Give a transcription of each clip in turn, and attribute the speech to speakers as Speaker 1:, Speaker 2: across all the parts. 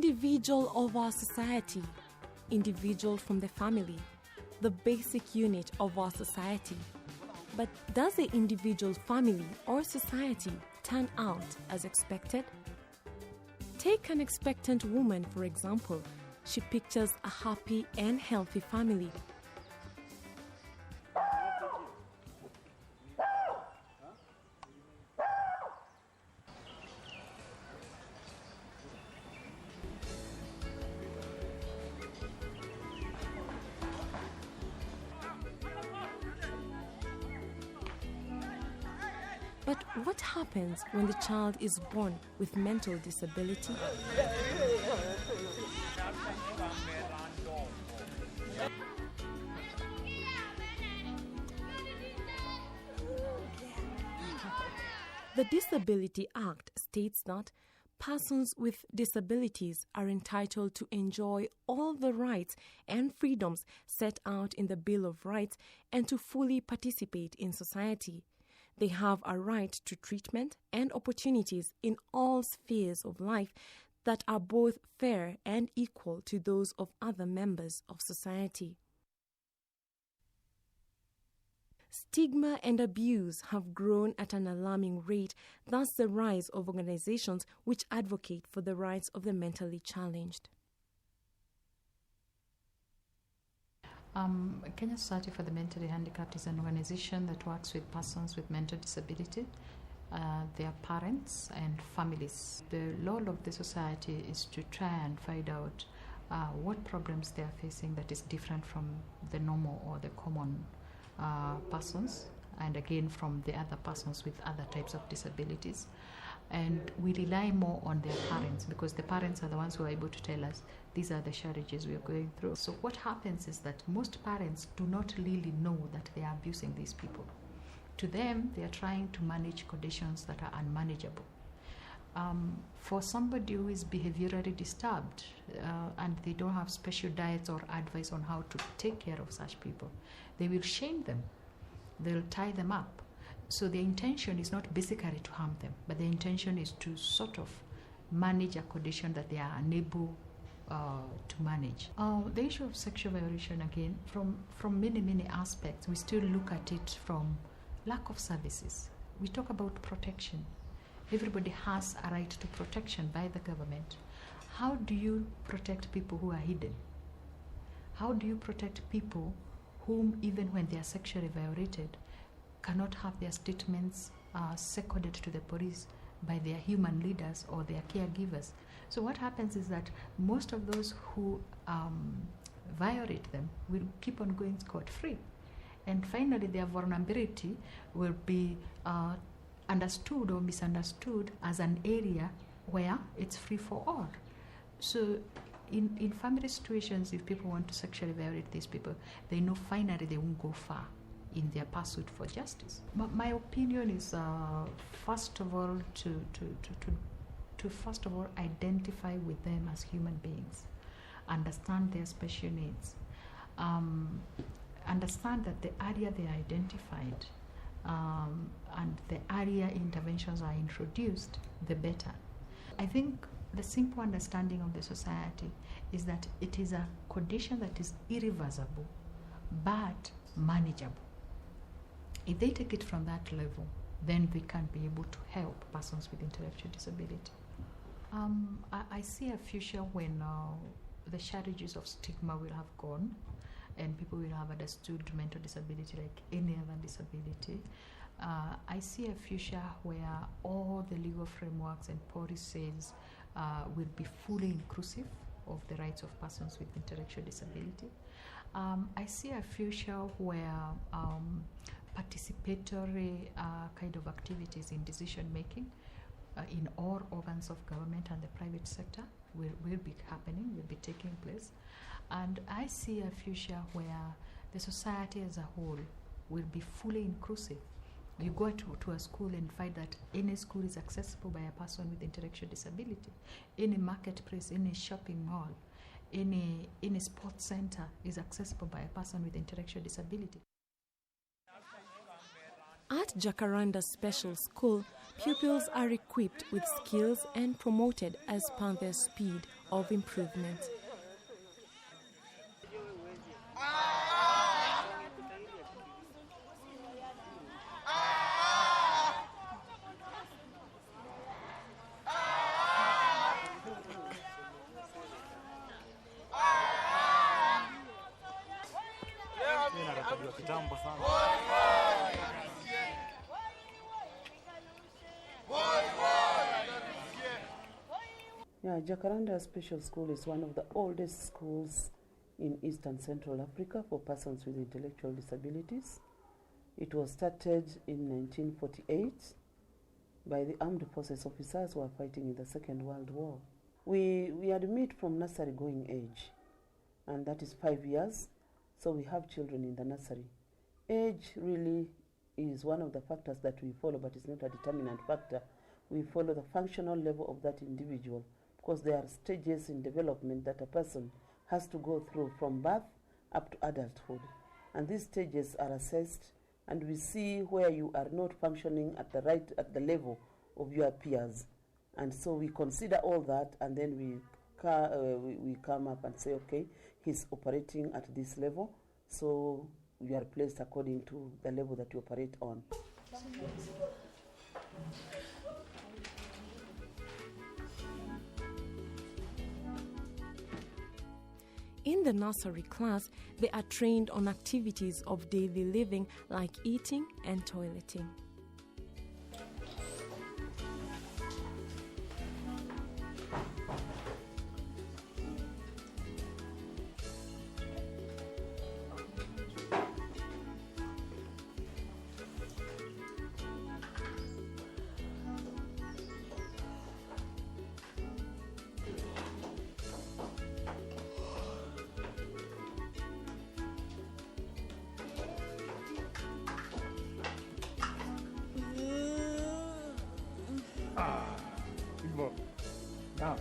Speaker 1: individual of our society, individual from the family, the basic unit of our society. But does the individual family or society turn out as expected? Take an expectant woman, for example. She pictures a happy and healthy family. But what happens when the child is born with mental disability? The Disability Act states that persons with disabilities are entitled to enjoy all the rights and freedoms set out in the Bill of Rights and to fully participate in society. They have a right to treatment and opportunities in all spheres of life that are both fair and equal to those of other members of society. Stigma and abuse have grown at an alarming rate, thus the rise of organizations which advocate for the rights of the mentally challenged.
Speaker 2: Kenya Society for the Mentally Handicapped is an organization that works with persons with mental disability, their parents and families. The role of the society is to try and find out what problems they are facing that is different from the normal or the common persons, and again from the other persons with other types of disabilities. And we rely more on their parents because the parents are the ones who are able to tell us these are the challenges we are going through. So what happens is that most parents do not really know that they are abusing these people. To them, they are trying to manage conditions that are unmanageable. For somebody who is behaviorally disturbed and they don't have special diets or advice on how to take care of such people, they will shame them. They'll tie them up. So the intention is not basically to harm them, but the intention is to sort of manage a condition that they are unable to manage. The issue of sexual violation, again, from many aspects, we still look at it from lack of services. We talk about protection. Everybody has a right to protection by the government. How do you protect people who are hidden? How do you protect people whom, even when they are sexually violated, cannot have their statements seconded to the police by their human leaders or their caregivers? So what happens is that most of those who violate them will keep on going scot-free. And finally, their vulnerability will be understood or misunderstood as an area where it's free for all. So in family situations, if people want to sexually violate these people, they know finally they won't go far in their pursuit for justice. But my opinion is, first of all, to first of all identify with them as human beings, understand their special needs, understand that the area they are identified and the area interventions are introduced, the better. I think the simple understanding of the society is that it is a condition that is irreversible but manageable. If they take it from that level, then they can be able to help persons with intellectual disability. I see a future when the challenges of stigma will have gone and people will have understood mental disability like any other disability. I see a future where all the legal frameworks and policies will be fully inclusive of the rights of persons with intellectual disability. I see a future where participatory kind of activities in decision making in all organs of government and the private sector will be happening, will be taking place. And I see a future where the society as a whole will be fully inclusive. You go to a school and find that any school is accessible by a person with intellectual disability. Any marketplace, any shopping mall, any sports center is accessible by a person with intellectual disability.
Speaker 1: At Jacaranda Special School, pupils are equipped with skills and promoted as per their speed of improvement.
Speaker 3: Yeah, Jacaranda Special School is one of the oldest schools in East and Central Africa for persons with intellectual disabilities. It was started in 1948 by the armed forces officers who were fighting in the Second World War. We admit from nursery going age, and that is 5 years, so we have children in the nursery. Age really is one of the factors that we follow, but it's not a determinant factor. We follow the functional level of that individual, because there are stages in development that a person has to go through from birth up to adulthood. And these stages are assessed, and we see where you are not functioning at the level of your peers. And so we consider all that, and then we come up and say, okay, he's operating at this level, so you are placed according to the level that you operate on.
Speaker 1: In the nursery class, they are trained on activities of daily living like eating and toileting.
Speaker 4: Now,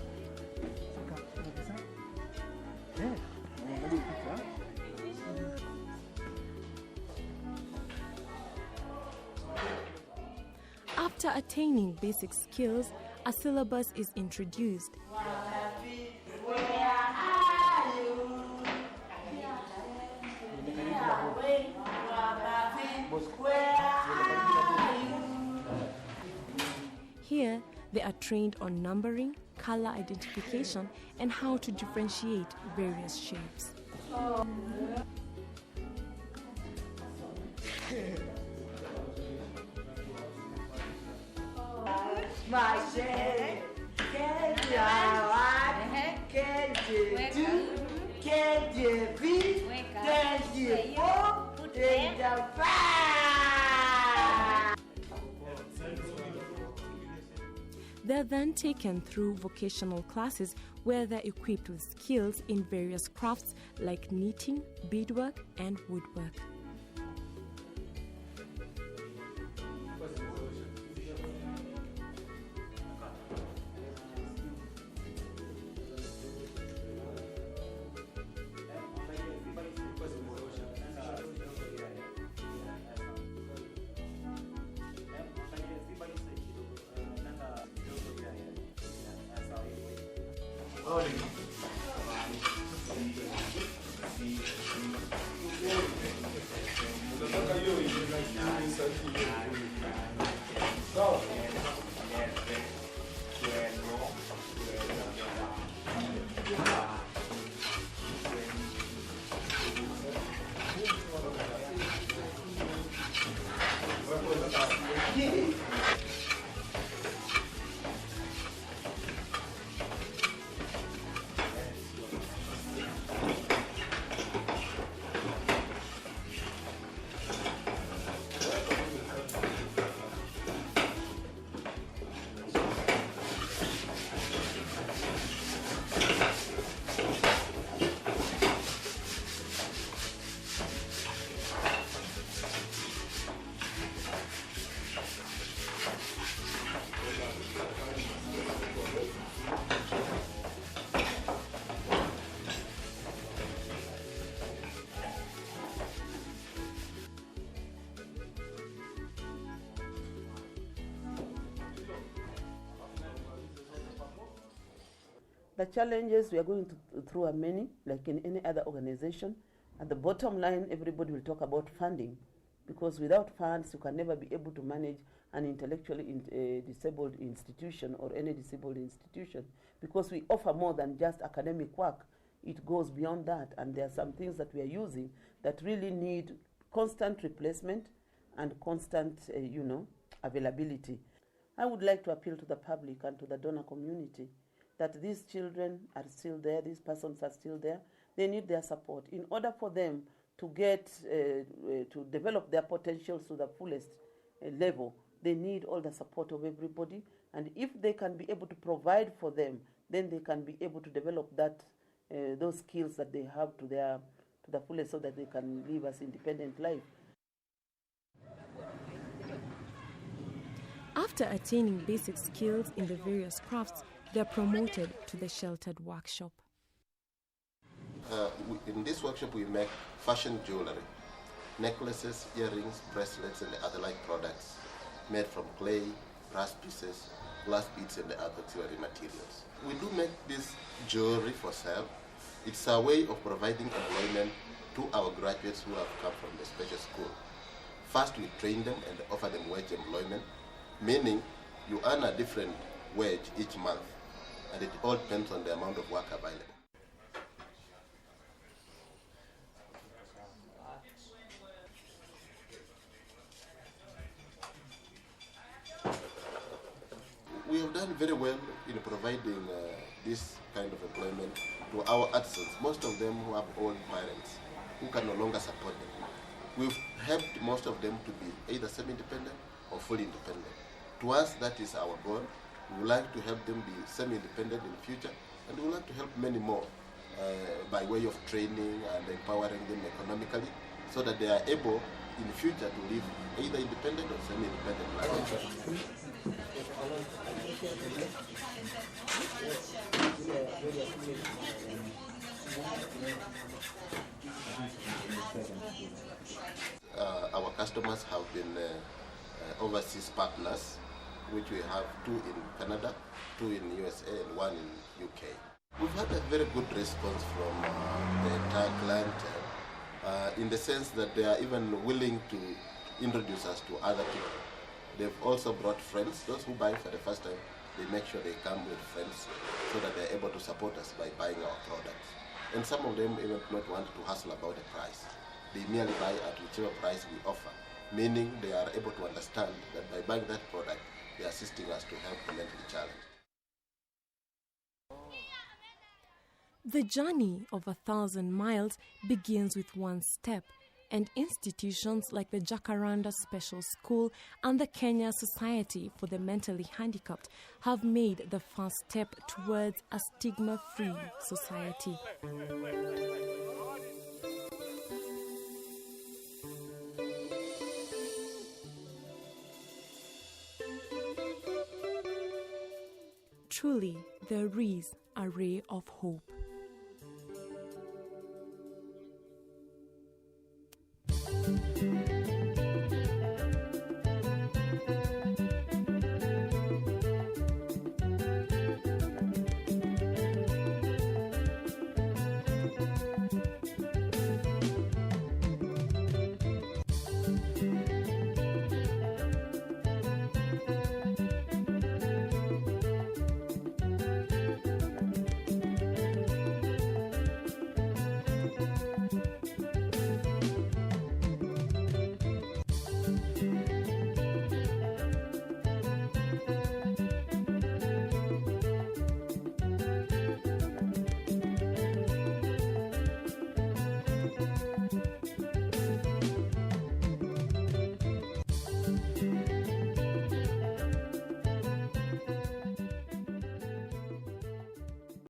Speaker 1: After attaining basic skills, a syllabus is introduced. Here, they are trained on numbering, color identification, and how to differentiate various shapes. They're then taken through vocational classes where they're equipped with skills in various crafts like knitting, beadwork, and woodwork.
Speaker 3: The challenges we are going through are many, like in any other organization. At the bottom line, everybody will talk about funding, because without funds, you can never be able to manage an intellectually disabled institution or any disabled institution, because we offer more than just academic work. It goes beyond that, and there are some things that we are using that really need constant replacement and constant, availability. I would like to appeal to the public and to the donor community that these children are still there, these persons are still there. They need their support in order for them to get to develop their potentials to the fullest level. They need all the support of everybody, and if they can be able to provide for them, then they can be able to develop those skills that they have to the fullest, so that they can live as independent life.
Speaker 1: After attaining basic skills in the various crafts, they are promoted to the sheltered workshop.
Speaker 4: In this workshop, we make fashion jewelry, necklaces, earrings, bracelets, and other like products made from clay, brass pieces, glass beads, and other jewelry materials. We do make this jewelry for sale. It's a way of providing employment to our graduates who have come from the special school. First, we train them and offer them wage employment, meaning you earn a different wage each month, and it all depends on the amount of work available. We have done very well in providing this kind of employment to our artisans, most of them who have old parents who can no longer support them. We've helped most of them to be either semi-independent or fully independent. To us, that is our goal. We would like to help them be semi-independent in the future, and we would like to help many more by way of training and empowering them economically, so that they are able in the future to live either independent or semi-independent life. Our customers have been overseas partners, which we have 2 in Canada, 2 in USA, and 1 in UK. We've had a very good response from the entire clientele, in the sense that they are even willing to introduce us to other people. They've also brought friends. Those who buy for the first time, they make sure they come with friends so that they're able to support us by buying our products. And some of them even do not want to hustle about the price. They merely buy at whichever price we offer, meaning they are able to understand that by buying that product, they are assisting us to help the mentally challenged.
Speaker 1: The journey of 1,000 miles begins with one step, and institutions like the Jacaranda Special School and the Kenya Society for the Mentally Handicapped have made the first step towards a stigma-free society. Truly, there is a ray of hope.